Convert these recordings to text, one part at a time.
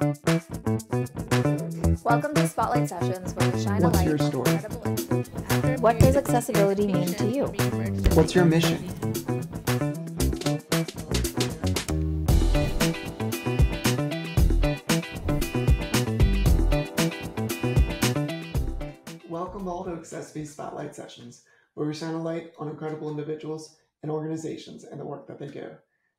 Welcome to Spotlight Sessions, where we shine a What's light your on story? incredible. What does accessibility mean to you? What's your mission? Welcome all to accessiBe's Spotlight Sessions, where we shine a light on incredible individuals and organizations and the work that they do.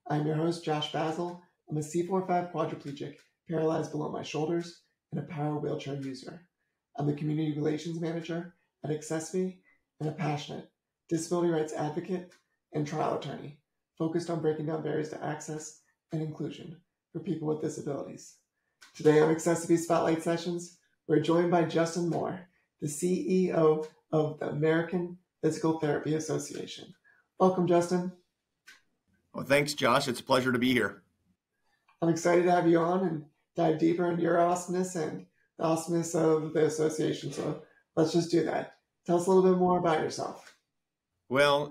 I'm your host, Josh Basil. I'm a C4-5 quadriplegic, paralyzed below my shoulders, and a power wheelchair user. I'm the Community Relations Manager at accessiBe and a passionate disability rights advocate and trial attorney focused on breaking down barriers to access and inclusion for people with disabilities. Today on accessiBe Spotlight Sessions, we're joined by Justin Moore, the CEO of the American Physical Therapy Association. Welcome, Justin. Well, thanks, Josh. It's a pleasure to be here. I'm excited to have you on and dive deeper into your awesomeness and the awesomeness of the association. So let's just do that. Tell us a little bit more about yourself. Well,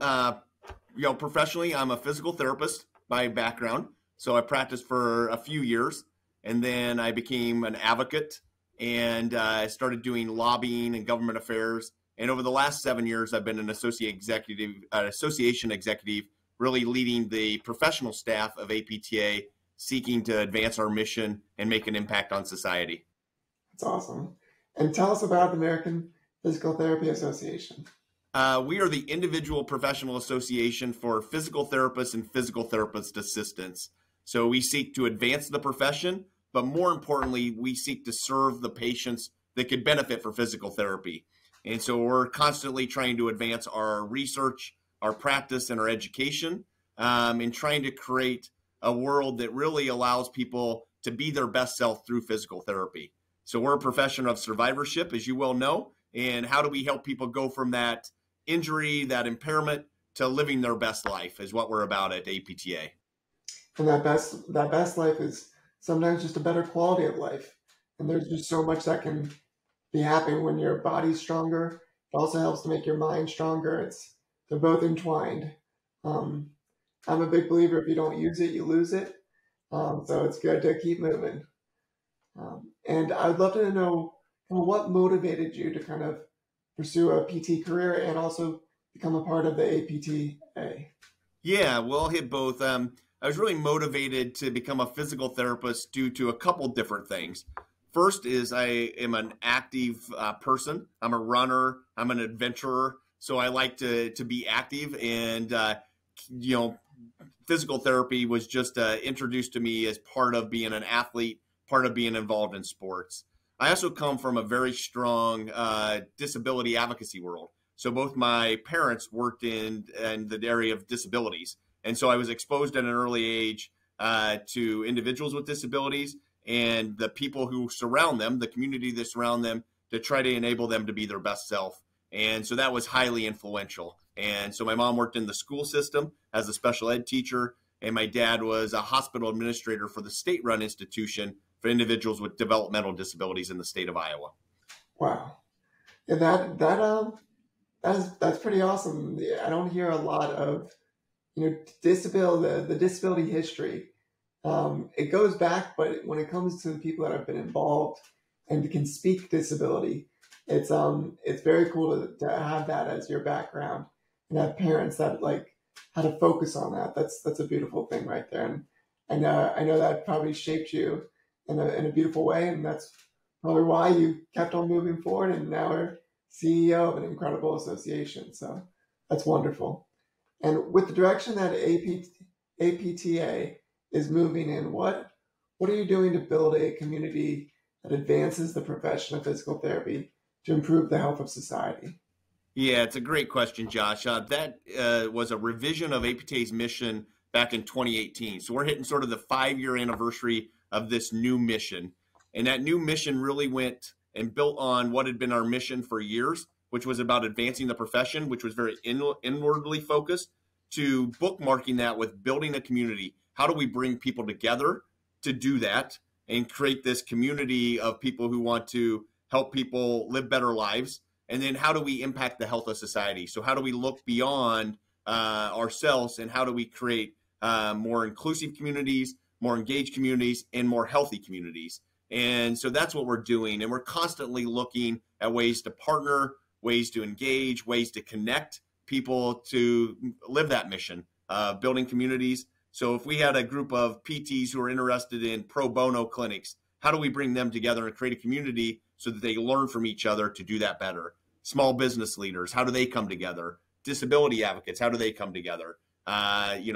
professionally, I'm a physical therapist by background. So I practiced for a few years, and then I became an advocate, and I started doing lobbying and government affairs. And over the last 7 years, I've been an association executive, really leading the professional staff of APTA, seeking to advance our mission and make an impact on society. That's awesome. And tell us about the American Physical Therapy Association. We are the individual professional association for physical therapists and physical therapist assistants. So we seek to advance the profession, but more importantly, we seek to serve the patients that could benefit from physical therapy. And so we're constantly trying to advance our research, our practice, and our education, and trying to create a world that really allows people to be their best self through physical therapy. So we're a profession of survivorship, as you well know, and how do we help people go from that injury, that impairment, to living their best life is what we're about at APTA. And that best life is sometimes just a better quality of life. And there's just so much that can be happening when your body's stronger. It also helps to make your mind stronger. They're both entwined. I'm a big believer if you don't use it, you lose it. So it's good to keep moving. And I'd love to know what motivated you to kind of pursue a PT career and also become a part of the APTA. Yeah, well, I'll hit both. I was really motivated to become a physical therapist due to a couple different things. First is I am an active person. I'm a runner. I'm an adventurer. So I like to be active, and physical therapy was just introduced to me as part of being an athlete, part of being involved in sports. I also come from a very strong disability advocacy world. So both my parents worked in the area of disabilities. And so I was exposed at an early age to individuals with disabilities and the people who surround them, the community that surround them, to try to enable them to be their best self. And so that was highly influential. And so my mom worked in the school system as a special ed teacher, and my dad was a hospital administrator for the state-run institution for individuals with developmental disabilities in the state of Iowa. Wow. Yeah, that's pretty awesome. Yeah, I don't hear a lot of, the disability history. It goes back, but when it comes to the people that have been involved and can speak disability, it's very cool to have that as your background and have parents that like how to focus on that. That's a beautiful thing right there. And I know that probably shaped you in a beautiful way, and that's probably why you kept on moving forward and now are CEO of an incredible association. So that's wonderful. And with the direction that APTA is moving in, what are you doing to build a community that advances the profession of physical therapy to improve the health of society? Yeah, it's a great question, Josh. That was a revision of APTA's mission back in 2018. So we're hitting sort of the 5-year anniversary of this new mission. And that new mission really went and built on what had been our mission for years, which was about advancing the profession, which was very inwardly focused, to bookmarking that with building a community. How do we bring people together to do that and create this community of people who want to help people live better lives? And then how do we impact the health of society? So how do we look beyond ourselves, and how do we create more inclusive communities, more engaged communities, and more healthy communities? And so that's what we're doing. And we're constantly looking at ways to partner, ways to engage, ways to connect people to live that mission, building communities. So if we had a group of PTs who are interested in pro bono clinics, how do we bring them together and create a community so that they learn from each other to do that better? Small business leaders, how do they come together? Disability advocates, how do they come together?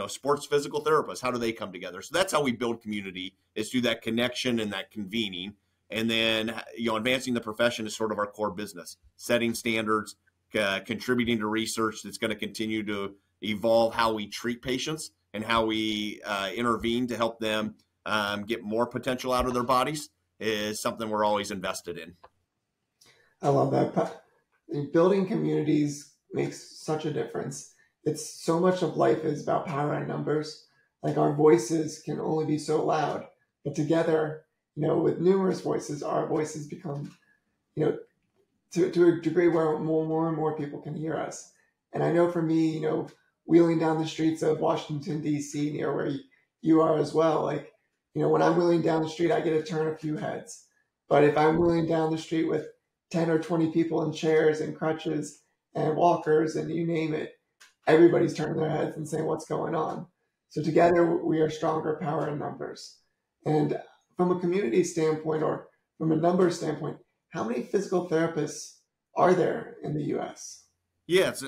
Sports physical therapists, how do they come together? So that's how we build community, is through that connection and that convening. And then, advancing the profession is sort of our core business, setting standards, contributing to research that's going to continue to evolve how we treat patients and how we intervene to help them get more potential out of their bodies is something we're always invested in. I love that. Building communities makes such a difference. It's so much of life is about power in numbers. Like, our voices can only be so loud, but together, with numerous voices, our voices become, to a degree where more and more people can hear us. And I know for me, wheeling down the streets of Washington, D.C., near where you are as well, when I'm wheeling down the street, I get to turn a few heads. But if I'm wheeling down the street with 10 or 20 people in chairs and crutches and walkers and you name it, everybody's turning their heads and saying, what's going on? So together we are stronger power in numbers. And from a community standpoint, or from a numbers standpoint, how many physical therapists are there in the U.S.? Yes,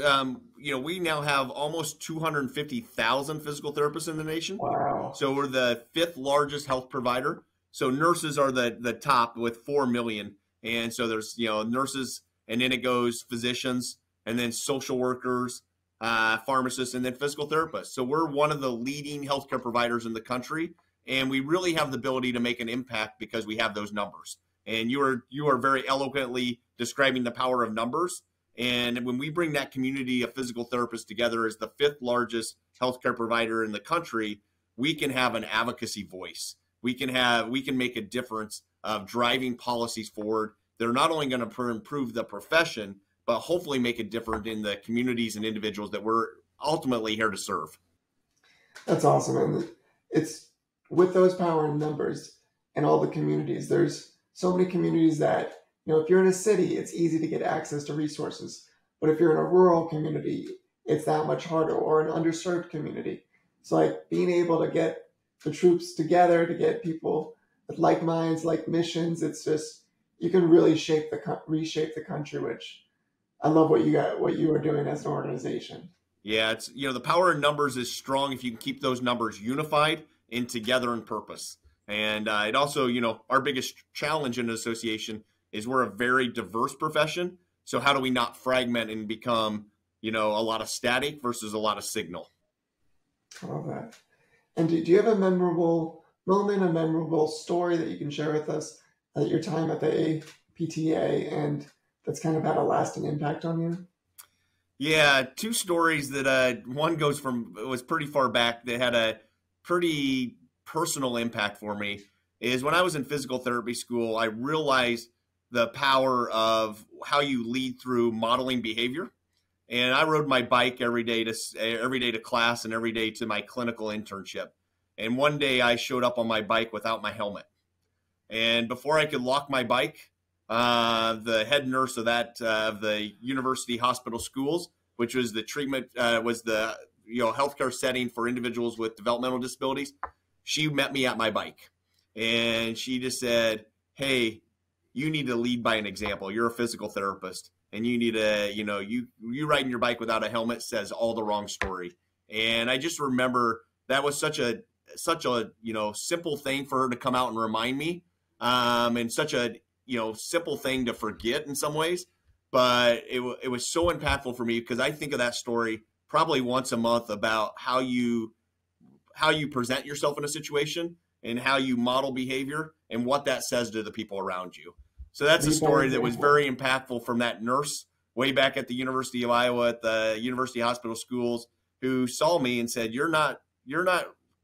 we now have almost 250,000 physical therapists in the nation. Wow. So we're the 5th largest health provider. So nurses are the top with 4 million. And so there's, nurses, and then it goes physicians, and then social workers, pharmacists, and then physical therapists. So we're one of the leading healthcare providers in the country, and we really have the ability to make an impact because we have those numbers. And you are very eloquently describing the power of numbers. And when we bring that community of physical therapists together as the 5th largest healthcare provider in the country, we can have an advocacy voice. We can make a difference of driving policies forward. They're not only going to improve the profession, but hopefully make a difference in the communities and individuals that we're ultimately here to serve. That's awesome. And it's with those power in numbers and all the communities, there's so many communities that, if you're in a city, it's easy to get access to resources. But if you're in a rural community, it's that much harder, or an underserved community. So being able to get the troops together, to get people with like minds, like missions, it's just, you can really reshape the country, which I love what you are doing as an organization. Yeah, it's, the power in numbers is strong if you can keep those numbers unified and together in purpose. And it also, our biggest challenge in an association is we're a very diverse profession. So how do we not fragment and become, a lot of static versus a lot of signal? I love that. And do you have a memorable moment, a memorable story that you can share with us at your time at the APTA, and that's kind of had a lasting impact on you? Yeah, 2 stories that one was pretty far back that had a pretty personal impact for me. Is when I was in physical therapy school, I realized the power of how you lead through modeling behavior. And I rode my bike every day to class and every day to my clinical internship. And one day I showed up on my bike without my helmet. And before I could lock my bike, the head nurse of the university hospital schools, which was the treatment, was the healthcare setting for individuals with developmental disabilities, she met me at my bike, and she just said, "Hey, you need to lead by an example. You're a physical therapist, and you need to, you riding your bike without a helmet says all the wrong story." And I just remember that was such a simple thing for her to come out and remind me, and such a simple thing to forget in some ways, but it was so impactful for me because I think of that story probably once a month about how you present yourself in a situation and how you model behavior and what that says to the people around you. So that's a story that was very impactful from that nurse way back at the University of Iowa at the University Hospital Schools, who saw me and said, "You're not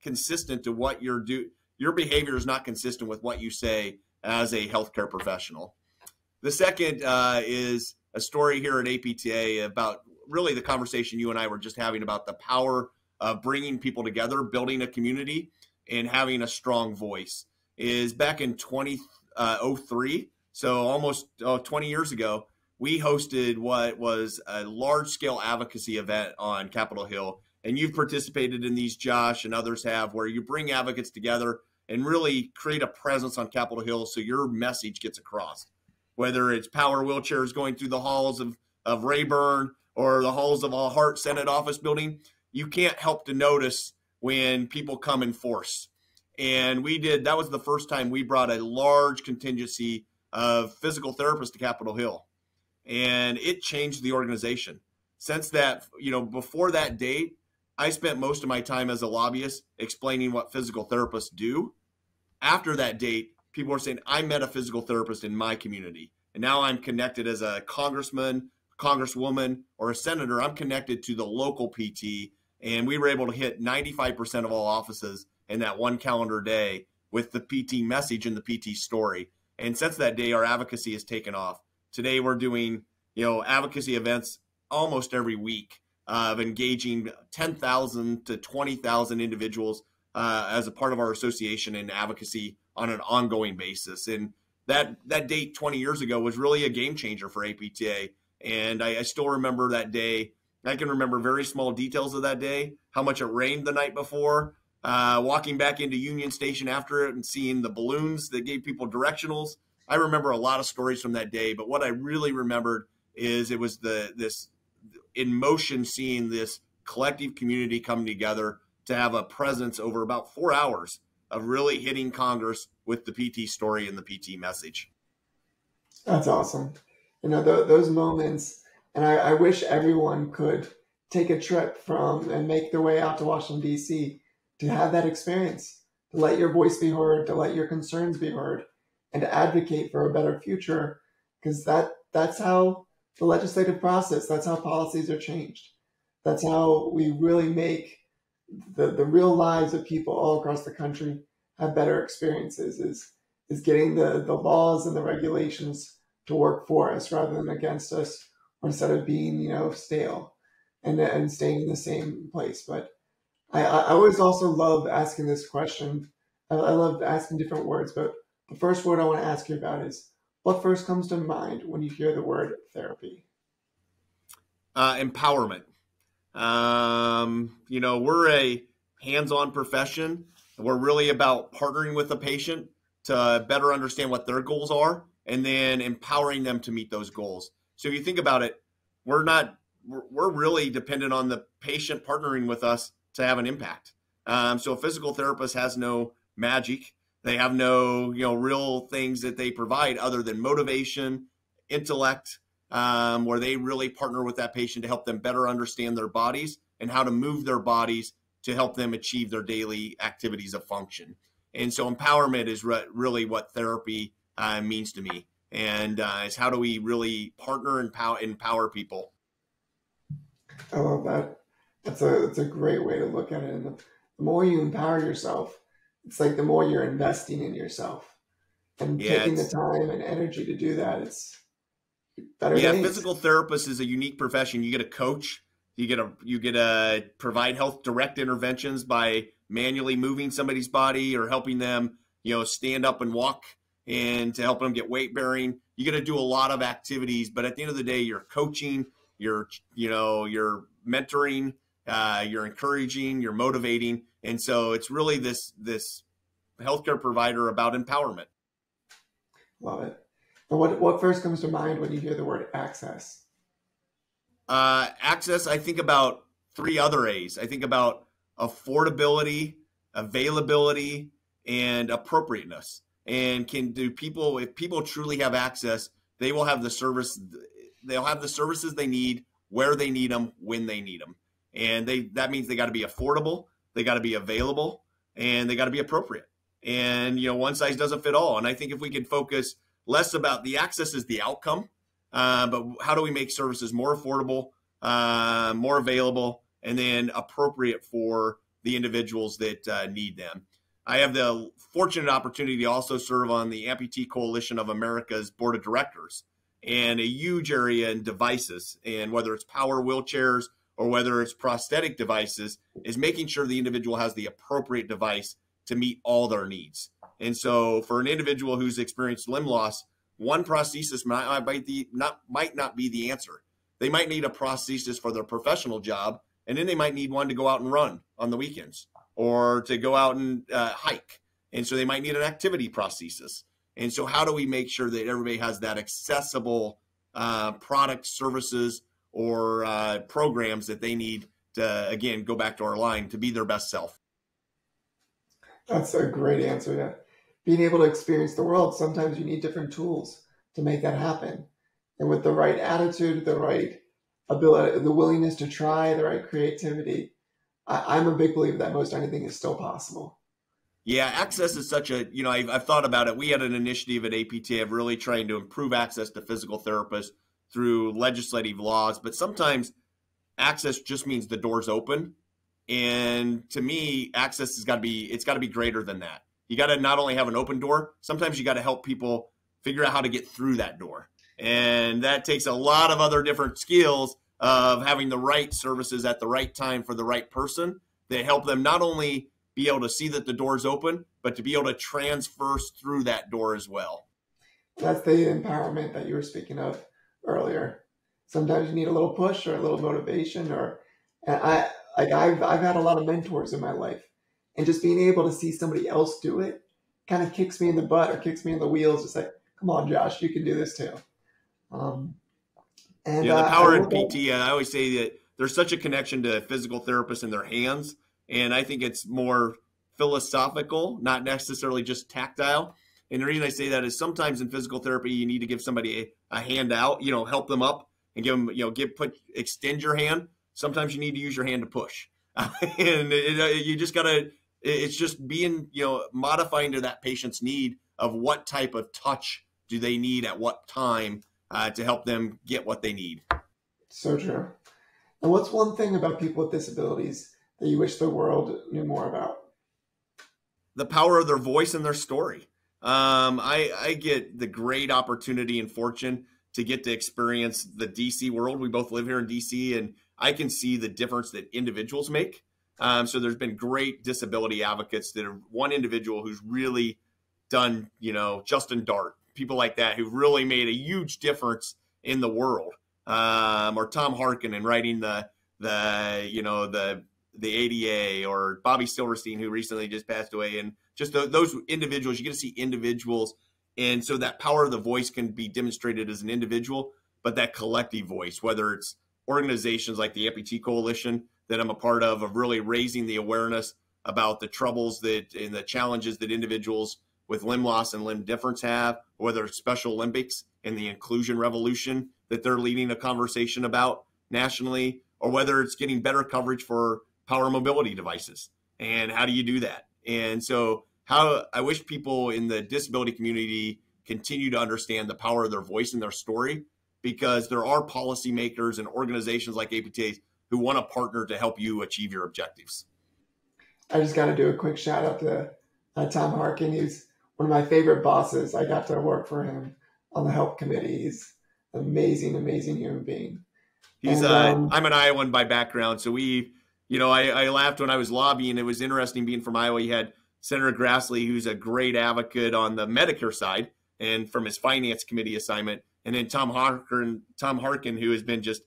consistent to what you're doing. Your behavior is not consistent with what you say as a healthcare professional." The second is a story here at APTA about really the conversation you and I were just having about the power of bringing people together, building a community, and having a strong voice. Is back in '03, so almost 20 years ago, we hosted what was a large-scale advocacy event on Capitol Hill. And you've participated in these, Josh, and others have, where you bring advocates together and really create a presence on Capitol Hill so your message gets across. Whether it's power wheelchairs going through the halls of Rayburn or the halls of a Hart Senate office building, you can't help to notice when people come in force. And that was the first time we brought a large contingency of physical therapists to Capitol Hill. And it changed the organization. Since that, before that date, I spent most of my time as a lobbyist explaining what physical therapists do. After that date, people were saying, I met a physical therapist in my community. And now I'm connected as a congressman, congresswoman, or a senator. I'm connected to the local PT. And we were able to hit 95% of all offices in that one calendar day with the PT message and the PT story. And since that day, our advocacy has taken off. Today, we're doing, advocacy events almost every week of engaging 10,000 to 20,000 individuals as a part of our association in advocacy on an ongoing basis. And that date 20 years ago was really a game changer for APTA. And I still remember that day. I can remember very small details of that day, how much it rained the night before, walking back into Union Station after it and seeing the balloons that gave people directionals. I remember a lot of stories from that day, but what I really remembered is it was this in motion, seeing this collective community come together to have a presence over about 4 hours of really hitting Congress with the PT story and the PT message. That's awesome. Those moments, and I wish everyone could take a trip and make their way out to Washington, D.C. to have that experience, to let your voice be heard, to let your concerns be heard, and to advocate for a better future, because that's how the legislative process, that's how policies are changed. That's how we really make the real lives of people all across the country have better experiences, is getting the laws and the regulations to work for us rather than against us, or instead of being, stale and staying in the same place. But I always also love asking this question. I love asking different words, but the first word I want to ask you about is, what first comes to mind when you hear the word therapy? Empowerment. We're a hands-on profession. We're really about partnering with the patient to better understand what their goals are and then empowering them to meet those goals. So if you think about it, we're really dependent on the patient partnering with us to have an impact. So a physical therapist has no magic. They have no, real things that they provide other than motivation, intellect, where they really partner with that patient to help them better understand their bodies and how to move their bodies to help them achieve their daily activities of function. And so empowerment is really what therapy means to me. And is how do we really partner and empower people? I love that. That's a great way to look at it. And the more you empower yourself, it's like the more you're investing in yourself and taking the time and energy to do that. It's better days. Physical therapist is a unique profession. You get a coach. You get to provide health direct interventions by manually moving somebody's body or helping them, stand up and walk, and to help them get weight bearing. You get to do a lot of activities, but at the end of the day, you're coaching, you're mentoring, you're encouraging, you're motivating. And so it's really this healthcare provider about empowerment. Love it. And what first comes to mind when you hear the word access? Access, I think about 3 other A's. I think about affordability, availability, and appropriateness. And if people truly have access, they will have the services they need, where they need them, when they need them. And that means they got to be affordable, they got to be available, and they got to be appropriate. And, one size doesn't fit all. And I think if we can focus less about the access is the outcome, but how do we make services more affordable, more available, and then appropriate for the individuals that need them. I have the fortunate opportunity to also serve on the Amputee Coalition of America's board of directors, and a huge area in devices, and whether it's power wheelchairs or whether it's prosthetic devices, is making sure the individual has the appropriate device to meet all their needs. And so for an individual who's experienced limb loss, one prosthesis might not be the answer. They might need a prosthesis for their professional job, and then they might need one to go out and run on the weekends or to go out and hike. And so they might need an activity prosthesis. And so how do we make sure that everybody has that accessible product, services, or programs that they need to, again, go back to our line, to be their best self? That's a great answer. Yeah. Being able to experience the world, sometimes you need different tools to make that happen. And with the right attitude, the right ability, the willingness to try, the right creativity, I'm a big believer that most anything is still possible. Yeah, access is such a, I've thought about it. We had an initiative at APTA of really trying to improve access to physical therapists through legislative laws, but sometimes access just means the door's open. And to me, access it's got to be greater than that. You got to not only have an open door, sometimes you got to help people figure out how to get through that door. And that takes a lot of other different skills of having the right services at the right time for the right person that help them not only be able to see that the door's open, but to be able to transverse through that door as well. That's the empowerment that you were speaking of earlier. Sometimes you need a little push or a little motivation, I've had a lot of mentors in my life, and just being able to see somebody else do it kind of kicks me in the butt or kicks me in the wheels. Just like, come on, Josh, you can do this too. The power in PT, I always say that there's such a connection to physical therapists and their hands. And I think it's more philosophical, not necessarily just tactile. And the reason I say that is sometimes in physical therapy, you need to give somebody a hand out, help them up and give them, extend your hand. Sometimes you need to use your hand to push. And you just got to, it's just being, modifying to that patient's need of what type of touch do they need at what time to help them get what they need. So true. And what's one thing about people with disabilities that you wish the world knew more about? The power of their voice and their story. I get the great opportunity and fortune to get to experience the DC world. We both live here in DC, and I can see the difference that individuals make. So there's been great disability advocates that are one individual who's really done, Justin Dart, people like that who've really made a huge difference in the world. Or Tom Harkin in writing the ADA, or Bobby Silverstein, who recently just passed away. And just those individuals, you get to see individuals. And so that power of the voice can be demonstrated as an individual, but that collective voice, whether it's organizations like the Amputee Coalition that I'm a part of really raising the awareness about the troubles and the challenges that individuals with limb loss and limb difference have, whether it's Special Olympics and the inclusion revolution that they're leading a conversation about nationally, or whether it's getting better coverage for power mobility devices. And how do you do that? And so I wish people in the disability community continue to understand the power of their voice and their story, because there are policymakers and organizations like APTA who want to partner to help you achieve your objectives. I just got to do a quick shout out to Tom Harkin. He's one of my favorite bosses. I got to work for him on the help committee. He's an amazing, amazing human being. I'm an Iowan by background. So I laughed when I was lobbying. It was interesting being from Iowa. You had Senator Grassley, who's a great advocate on the Medicare side and from his finance committee assignment. And then Tom Harkin, who has been just,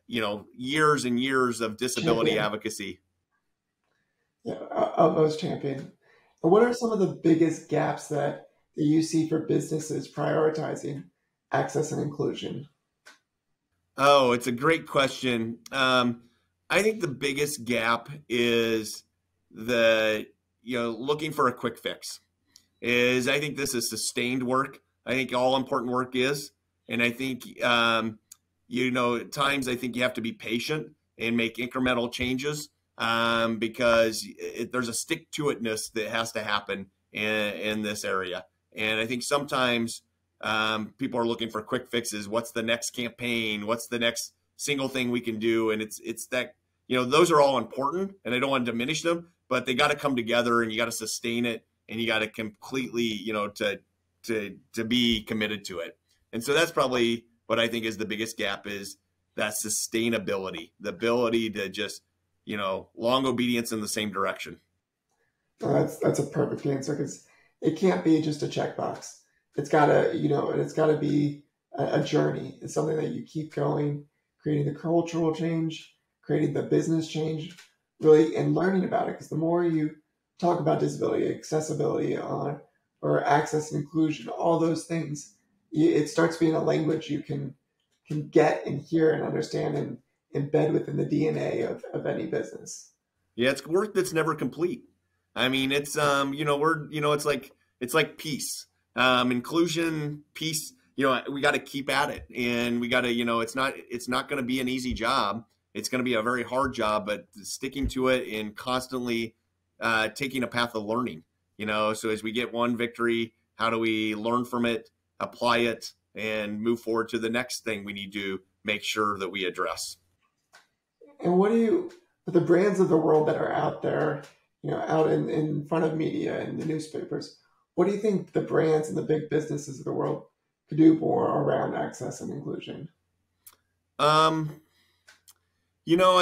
years and years of disability advocacy. Yeah, utmost champion. And what are some of the biggest gaps that you see for businesses prioritizing access and inclusion? Oh, it's a great question. I think the biggest gap is looking for a quick fix. I think this is sustained work. I think all important work is. And I think, at times I think you have to be patient and make incremental changes because there's a stick-to-itness that has to happen in this area. And I think sometimes people are looking for quick fixes. What's the next campaign? What's the next single thing we can do? And it's that, those are all important, and I don't want to diminish them, but they got to come together, and you got to sustain it, and you got to completely, to be committed to it. And so that's probably what I think is the biggest gap, is that sustainability, the ability to just, long obedience in the same direction. That's a perfect answer, because it can't be just a checkbox. It's gotta, it's gotta be a journey. It's something that you keep going, creating the cultural change, creating the business change, really, and learning about it. Because the more you talk about disability, accessibility, or access and inclusion, all those things, it starts being a language you can get and hear and understand and embed within the DNA of any business. Yeah, it's work that's never complete. I mean, it's it's like peace, inclusion, peace. We got to keep at it, and we got to, it's not going to be an easy job. It's going to be a very hard job, but sticking to it and constantly taking a path of learning. So as we get one victory, how do we learn from it, apply it, and move forward to the next thing we need to make sure that we address. And what do you, for the brands of the world that are out there, out in front of media and the newspapers, what do you think the brands and the big businesses of the world could do more around access and inclusion? I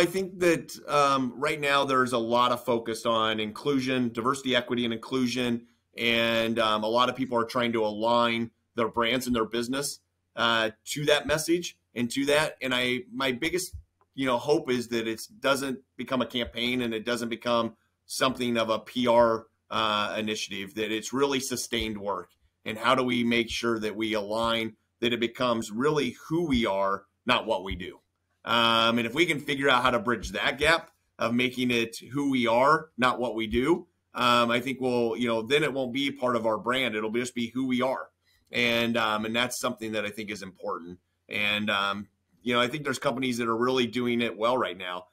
think that right now there's a lot of focus on inclusion, diversity, equity, and inclusion, and a lot of people are trying to align their brands and their business to that message and to that. And my biggest hope is that it doesn't become a campaign and it doesn't become something of a PR initiative, that it's really sustained work. And how do we make sure that we align, that it becomes really who we are, not what we do. And if we can figure out how to bridge that gap of making it who we are, not what we do, I think then it won't be part of our brand. It'll just be who we are. And that's something that I think is important. And, I think there's companies that are really doing it well right now.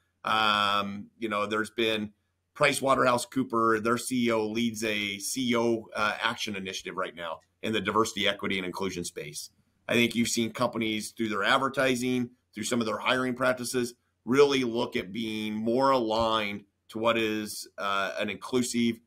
There's been PricewaterhouseCoopers, their CEO leads a CEO action initiative right now in the diversity, equity, and inclusion space. I think you've seen companies through their advertising, through some of their hiring practices, really look at being more aligned to what is an inclusive,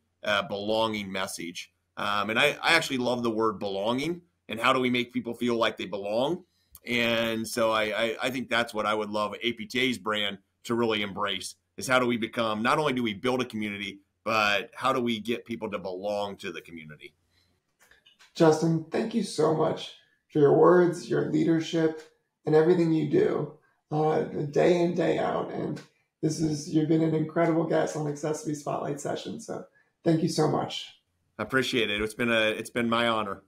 belonging message. And I actually love the word belonging, and how do we make people feel like they belong? And so I think that's what I would love APTA's brand to really embrace, is how do we become, not only do we build a community, but how do we get people to belong to the community? Justin, thank you so much for your words, your leadership, and everything you do day in, day out. And you've been an incredible guest on accessiBe's Spotlight Session. So thank you so much. I appreciate it. It's been my honor.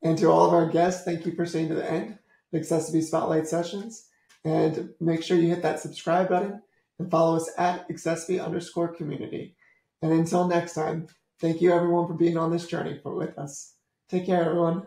And to all of our guests, thank you for staying to the end of accessiBe's Spotlight Sessions. And make sure you hit that subscribe button and follow us at accessiBe_community. And until next time, thank you everyone for being on this journey with us. Take care, everyone.